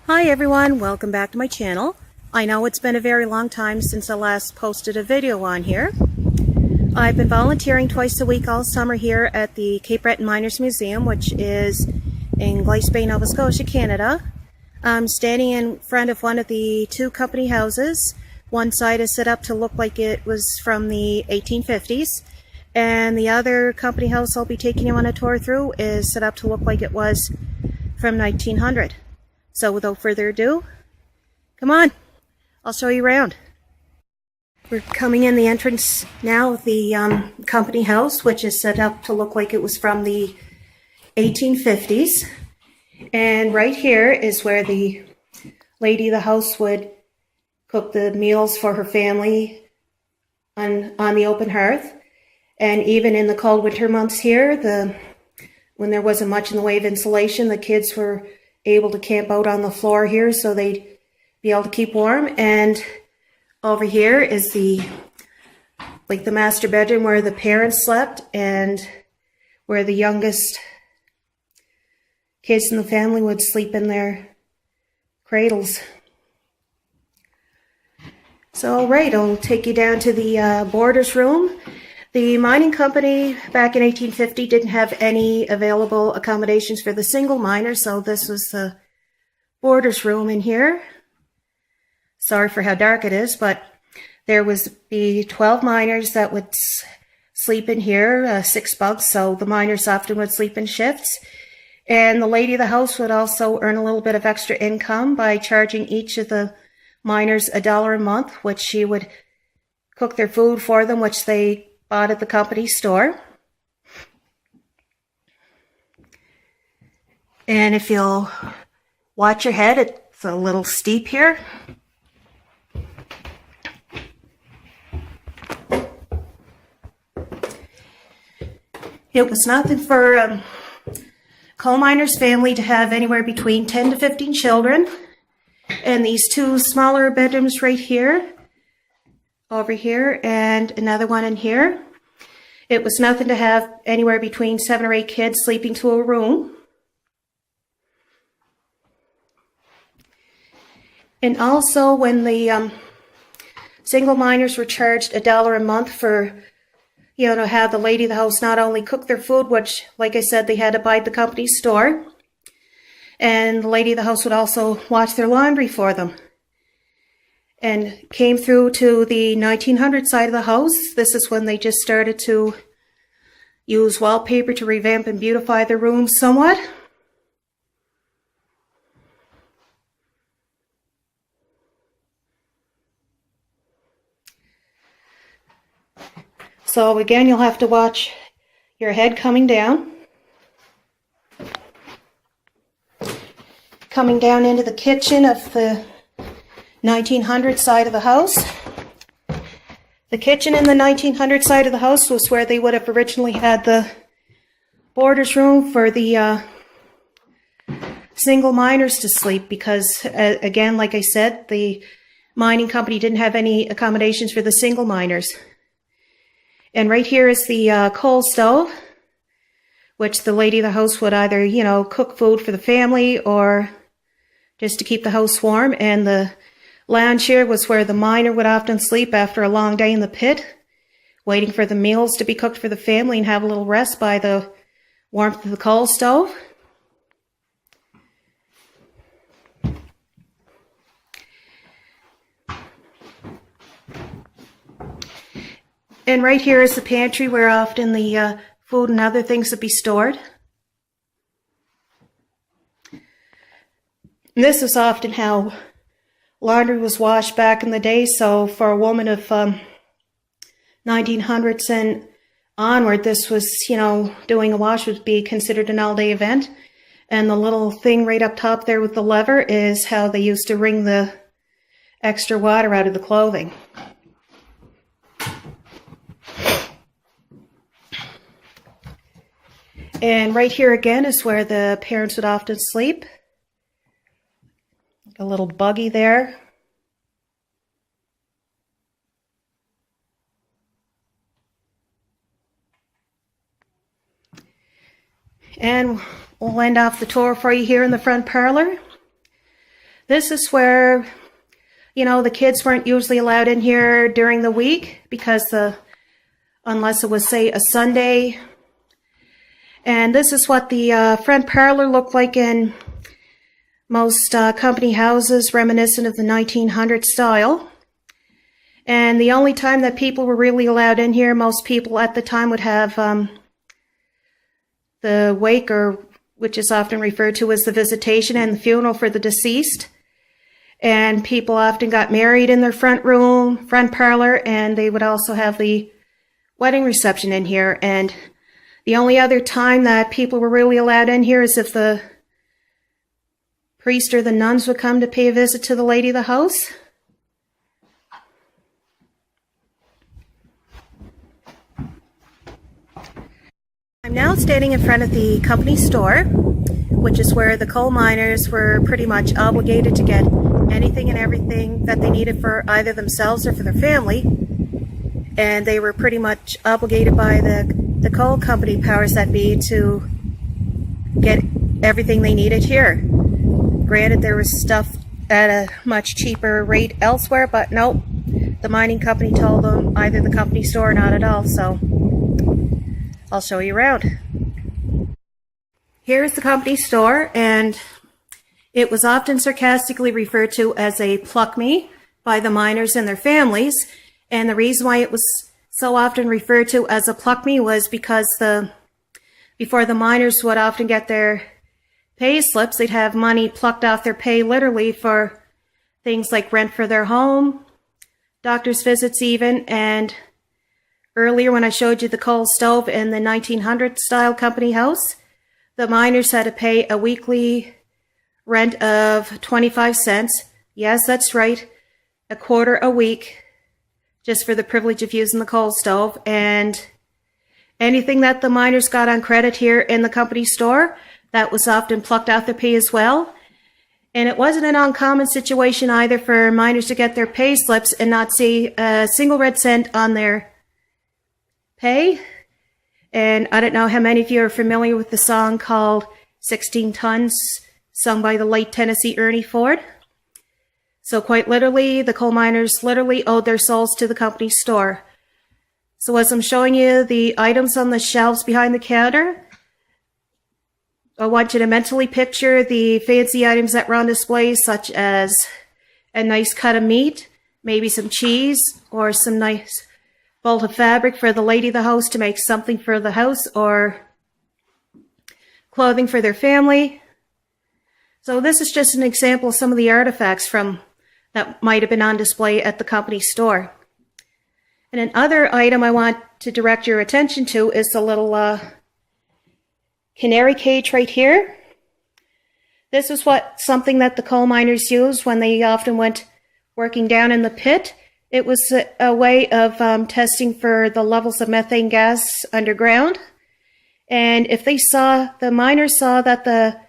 Hi everyone, welcome back to my channel. I know it's been a very long time since I last posted a video on here. I've been volunteering twice a week all summer here at the Cape Breton Miners Museum, which is in Glace Bay, Nova Scotia, Canada. I'm standing in front of one of the two company houses. One side is set up to look like it was from the 1850s, and the other company house I'll be taking you on a tour through is set up to look like it was from 1900. So without further ado, come on, I'll show you around. We're coming in the entrance now of the company house, which is set up to look like it was from the 1850s. And right here is where the lady of the house would cook the meals for her family on the open hearth. And even in the cold winter months here, when there wasn't much in the way of insulation, the kids were able to camp out on the floor here so they'd be able to keep warm. And over here is the master bedroom where the parents slept and where the youngest kids in the family would sleep in their cradles. So alright, I'll take you down to the boarders room. The mining company back in 1850 didn't have any available accommodations for the single miners, so this was the boarders room in here. Sorry for how dark it is, but there was the 12 miners that would sleep in here, 6 bunks, so the miners often would sleep in shifts. And the lady of the house would also earn a little bit of extra income by charging each of the miners $1 a month, which she would cook their food for them, which they bought at the company store. And if you'll watch your head, it's a little steep here. It was nothing for a coal miner's family to have anywhere between 10 to 15 children. And these two smaller bedrooms right here, over here, and another one in here. It was nothing to have anywhere between 7 or 8 kids sleeping to a room. And also when the single miners were charged $1 a month for, to have the lady of the house not only cook their food, which, like I said, they had to buy at the company store, and the lady of the house would also wash their laundry for them. And came through to the 1900 side of the house. This is when they just started to use wallpaper to revamp and beautify their rooms somewhat. So again, you'll have to watch your head coming down. Coming down into the kitchen of the 1900 side of the house. The kitchen in the 1900 side of the house was where they would have originally had the boarders room for the single miners to sleep, because again, like I said, the mining company didn't have any accommodations for the single miners. And right here is the coal stove, which the lady of the house would either, cook food for the family or just to keep the house warm. And the lounge here was where the miner would often sleep after a long day in the pit, waiting for the meals to be cooked for the family and have a little rest by the warmth of the coal stove. And right here is the pantry where often the food and other things would be stored. And this is often how laundry was washed back in the day, so for a woman of 1900s and onward, this was, doing a wash would be considered an all-day event. And the little thing right up top there with the lever is how they used to wring the extra water out of the clothing. And right here again is where the parents would often sleep. A little buggy there. And we'll end off the tour for you here in the front parlor. This is where, the kids weren't usually allowed in here during the week because unless it was, say, a Sunday. And this is what the front parlor looked like in most company houses, reminiscent of the 1900s style. And the only time that people were really allowed in here, most people at the time would have the wake, or which is often referred to as the visitation, and the funeral for the deceased. And people often got married in their front room, front parlor, and they would also have the wedding reception in here. And the only other time that people were really allowed in here is if the priest or the nuns would come to pay a visit to the lady of the house. I'm now standing in front of the company store, which is where the coal miners were pretty much obligated to get anything and everything that they needed for either themselves or for their family. And they were pretty much obligated by the coal company powers that be to get everything they needed here. Granted, there was stuff at a much cheaper rate elsewhere, but nope, the mining company told them either the company store or not at all. So I'll show you around. Here's the company store, and it was often sarcastically referred to as a pluck me by the miners and their families. And the reason why it was so often referred to as a pluck me was because before the miners would often get their pay slips, they'd have money plucked off their pay literally for things like rent for their home, doctor's visits even, and earlier when I showed you the coal stove in the 1900 style company house, the miners had to pay a weekly rent of 25 cents. Yes, that's right, a quarter a week, just for the privilege of using the coal stove. And anything that the miners got on credit here in the company store, that was often plucked out their pay as well. And it wasn't an uncommon situation either for miners to get their pay slips and not see a single red cent on their pay. And I don't know how many of you are familiar with the song called 16 Tons, sung by the late Tennessee Ernie Ford. So quite literally, the coal miners literally owed their souls to the company store. So as I'm showing you the items on the shelves behind the counter, I want you to mentally picture the fancy items that were on display, such as a nice cut of meat, maybe some cheese, or some nice bolt of fabric for the lady of the house to make something for the house, or clothing for their family. So this is just an example of some of the artifacts that might have been on display at the company store. And another item I want to direct your attention to is the little canary cage right here. This is something that the coal miners used when they often went working down in the pit. It was a way of testing for the levels of methane gas underground. And if the miners saw that the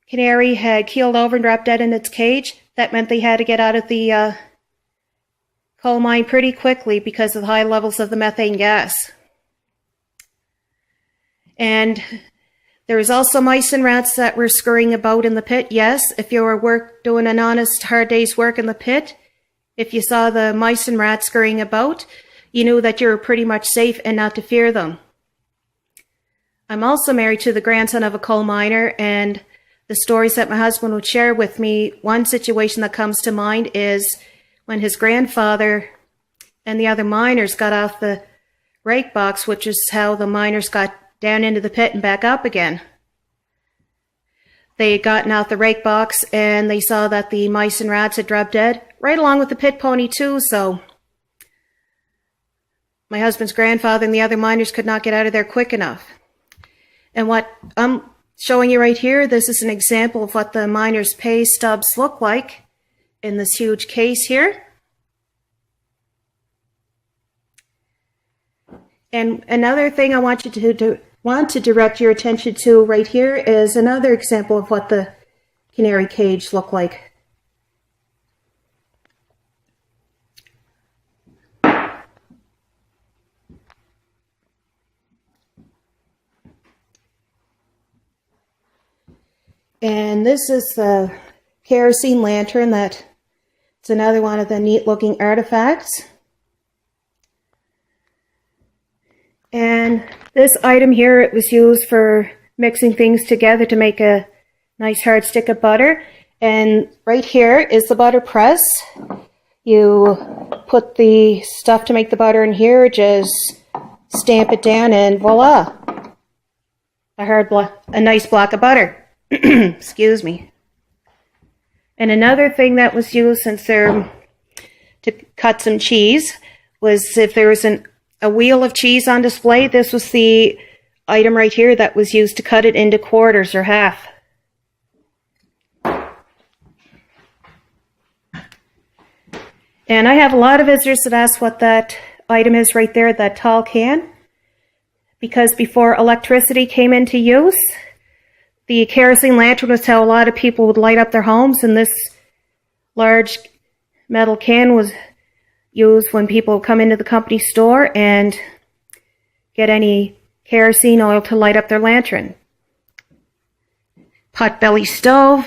canary had keeled over and dropped dead in its cage, that meant they had to get out of the coal mine pretty quickly because of the high levels of the methane gas. And there was also mice and rats that were scurrying about in the pit. Yes, if you were doing an honest, hard day's work in the pit, if you saw the mice and rats scurrying about, you knew that you were pretty much safe and not to fear them. I'm also married to the grandson of a coal miner, and the stories that my husband would share with me, one situation that comes to mind is when his grandfather and the other miners got off the rake box, which is how the miners got down into the pit and back up again. They had gotten out the rake box and they saw that the mice and rats had dropped dead, right along with the pit pony too, so my husband's grandfather and the other miners could not get out of there quick enough. And what I'm showing you right here, this is an example of what the miners' pay stubs look like in this huge case here. And another thing I want you to direct your attention to right here is another example of what the canary cage looked like. And this is the kerosene lantern. That's another one of the neat looking artifacts. And this item here, it was used for mixing things together to make a nice hard stick of butter. And right here is the butter press. You put the stuff to make the butter in here, just stamp it down, and voila, a nice block of butter. Excuse me. And another thing that was used to cut some cheese was if there was a wheel of cheese on display, this was the item right here that was used to cut it into quarters or half. And I have a lot of visitors that ask what that item is right there, that tall can. Because before electricity came into use, the kerosene lantern was how a lot of people would light up their homes, and this large metal can was used when people would come into the company store and get any kerosene oil to light up their lantern. Potbelly stove.